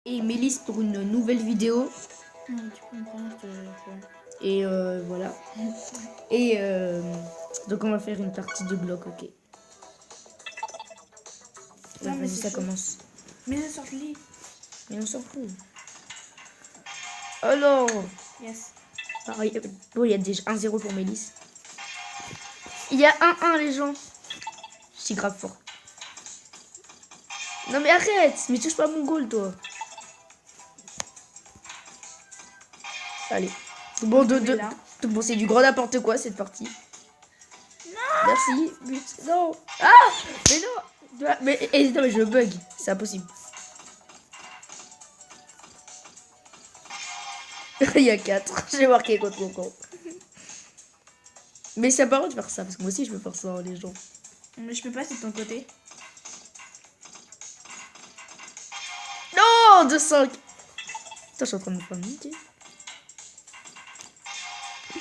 Et Mélisse pour une nouvelle vidéo. Tu peux me prendre, Et voilà. Et donc on va faire une partie de bloc, ok. Non, mais Vas-y, ça chaud. commence. Mais ça sort du lit. Mais on s'en fout. Oh non. Yes. Ah, bon, il y a déjà 1-0 pour Mélisse. Il y a 1-1 les gens. Je suis grave fort. Non mais arrête. Mais touche pas mon goal toi. Allez. Bon, bon c'est du grand n'importe quoi cette partie. Non. Merci. But. Non. Ah. Mais non. Non mais je bug. C'est impossible. Il y a 4. J'ai marqué contre mon camp. Mais c'est pas bon de faire ça, parce que moi aussi je veux faire ça, les gens. Mais je peux pas, c'est de ton côté. Non, 2-5. Putain, je suis en train de me faire niquer.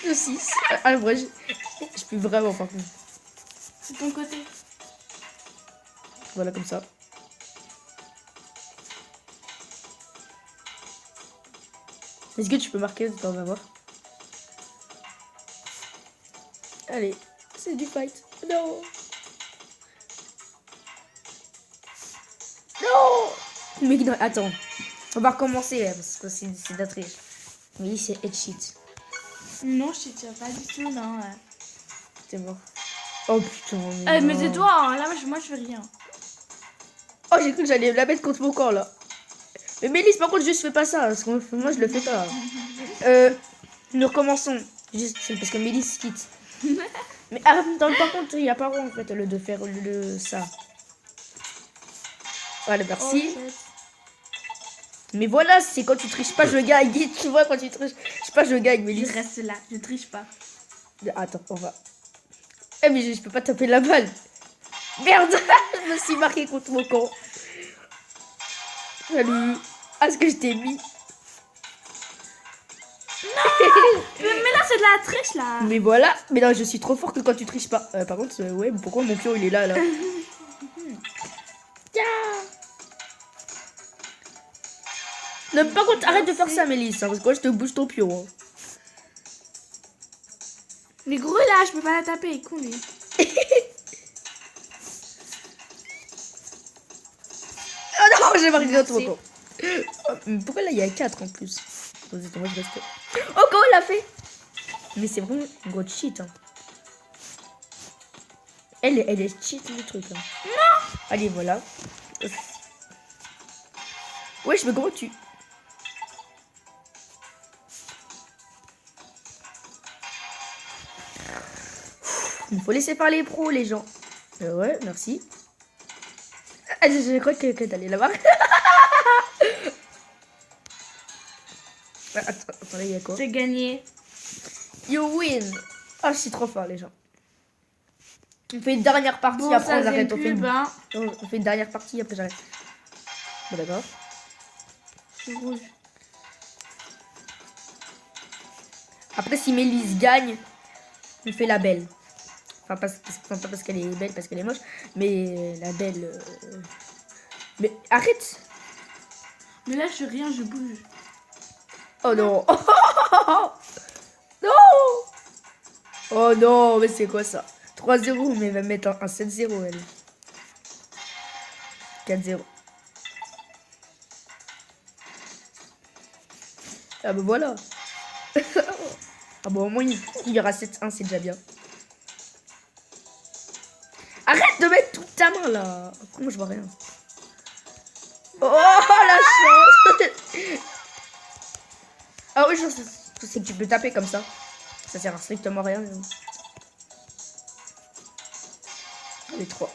2-6. Ah, vrai, je peux vraiment par contre. C'est de ton côté. Voilà, comme ça. Est-ce que tu peux marquer? On va voir. Allez, c'est du fight. Non. Non. Mais non, attends. On va recommencer, parce que c'est de la triche. Oui, c'est head cheat. Non, je te tire pas du tout, non. C'est mort. Oh putain. Mais, mais c'est toi, hein. Là, moi, je fais rien. Oh, j'ai cru que j'allais la mettre contre mon corps, là. Mais Mélisse, par contre, juste fais pas ça, parce que moi, je le fais pas. Nous recommençons. Juste, c'est parce que Mélisse quitte. Mais par contre, il n'y a pas rond, en fait, de faire ça. Voilà, merci. Oh, mais voilà, c'est quand tu triches pas, je gagne. Tu vois, quand tu triches pas, je gagne, Mélisse. je reste là, je triche pas. Attends, on va. Eh, mais je peux pas taper la balle. Merde, je me suis marqué contre mon camp. Salut. Ah, ce que je t'ai mis. Non. Mais là, c'est de la triche, là. Mais voilà. Mais non, je suis trop fort que quand tu triches pas. Par contre, ouais, pourquoi mon pion, il est là, là? Tiens. Non, mais par contre, arrête de faire ça, Mélisse, hein, parce que moi, je te bouge ton pion. Hein. Les gros, là, je peux pas la taper, il est con, lui. Oh non, j'ai marqué dans ton camp. Pourquoi là, il y a 4 en plus? Moi, je reste. Oh, comment il l'a fait? Mais c'est vraiment une grosse cheat. Hein. Elle est cheat, le truc. Hein. Non. Allez, voilà. Wesh, mais comment tu... Il faut laisser parler les pros, les gens. Ouais, merci. Je crois que t'allais la voir. Attends, là, il y a quoi? J'ai gagné. You win. Ah, je suis trop fort, les gens. On fait une dernière partie, bon, après on arrête. arrête. On fait une dernière partie, après j'arrête. Bon, d'accord. Je suis rouge. Après, si Mélisse gagne, on fait la belle. Enfin, pas parce qu'elle est belle, parce qu'elle est moche, mais la belle... Mais arrête. Mais là, je fais rien, je bouge. Oh non. Non. Oh non, mais c'est quoi ça? 3-0, mais elle va mettre un 7-0, elle. 4-0. Ah bah voilà. Ah bon, au moins il y aura 7-1, c'est déjà bien. Arrête de mettre toute ta main là. Après, moi je vois rien. Oh la chance. Ah oui, je sais que tu peux taper comme ça. Ça sert à strictement rien. Les 3.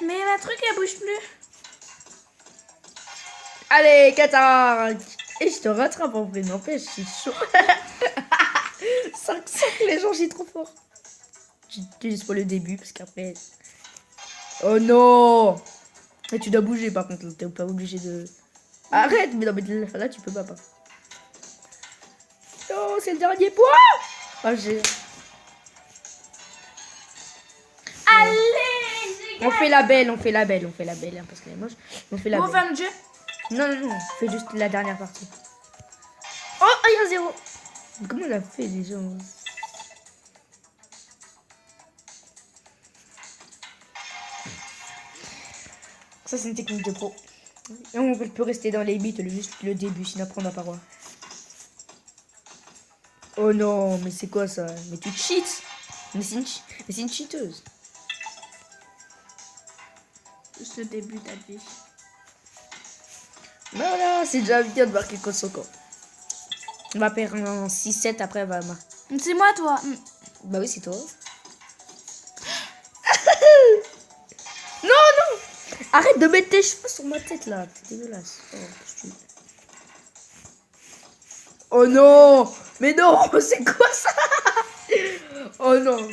Mais ma truc, elle bouge plus. Allez, 4. Et je te rattrape en vrai, n'empêche, je suis chaud. 5-5 les gens, j'ai trop fort. Juste pour le début, parce qu'après... Oh non. Et tu dois bouger par contre, t'es pas obligé de... Arrête, mais non, mais là tu peux pas. Oh, c'est le dernier point. Oh, j'ai... Allez, on fait la belle, hein, parce qu'elle est moche. On fait la bon, belle. fin de jeu. Non, non, non. Fais juste la dernière partie. Oh, il y a un 0. Comment on a fait déjà? Ça, c'est une technique de pro. Et on peut rester dans les bits, juste le début, sinon après on n'a pas droit. Oh non, mais c'est quoi ça? Mais tu cheats. Mais c'est une cheateuse. Ce début ta vie. Voilà, c'est déjà bien de marquer contre son camp. On va perdre en 6-7, après elle va marquer. C'est moi, toi. Bah oui, c'est toi. Non, non. Arrête de mettre tes cheveux sur ma tête là, c'est dégueulasse. Oh non. Mais non, c'est quoi ça? Oh non.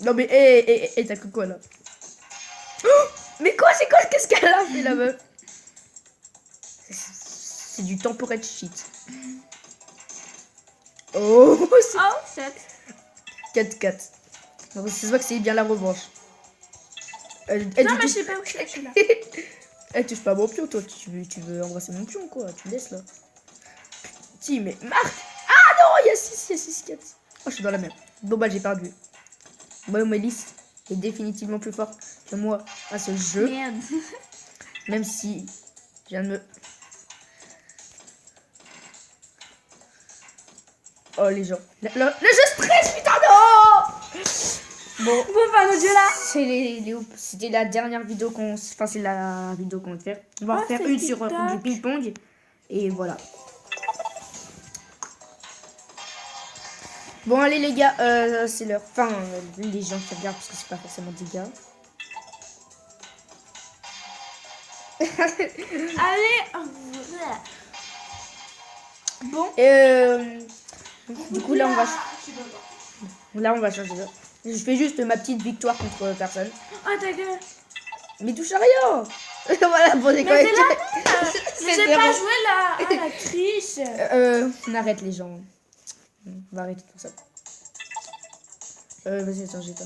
Non mais, hé, t'as que quoi là? Oh, mais quoi, c'est quoi? Qu'est-ce qu'elle a fait la meuf? C'est du temporel shit. Oh, c'est Oh, 7. 4-4. Donc c'est vrai que c'est bien la revanche. Non, mais je sais pas où je suis là. Elle touche pas à mon pion, toi. Tu veux embrasser mon pion, quoi. Tu me laisses là. Si, mais Marc. Ah non, il y a 6-4. Oh, je suis dans la merde. Bon, bah, j'ai perdu. Moi, Mélisse est définitivement plus fort que moi à ce jeu. Merde. Même si je viens de me... Oh, les gens. Le jeu stress, putain, non. Bon, Enfin, mon Dieu, là. c'était la dernière vidéo qu'on... Enfin, c'est la vidéo qu'on va faire. On va en faire une sur du ping-pong. Et voilà. Bon, allez, les gars, c'est l'heure. Enfin, les gens qui regardent, parce que c'est pas forcément des gars. Allez. Bon. Du coup, là, on va changer. Je fais juste ma petite victoire contre personne. Oh, ta gueule. Mais touche à rien. Voilà, bon, c'est Mais j'ai pas joué la triche. On arrête les gens. On va arrêter tout ça. Vas-y, attends, j'ai pas.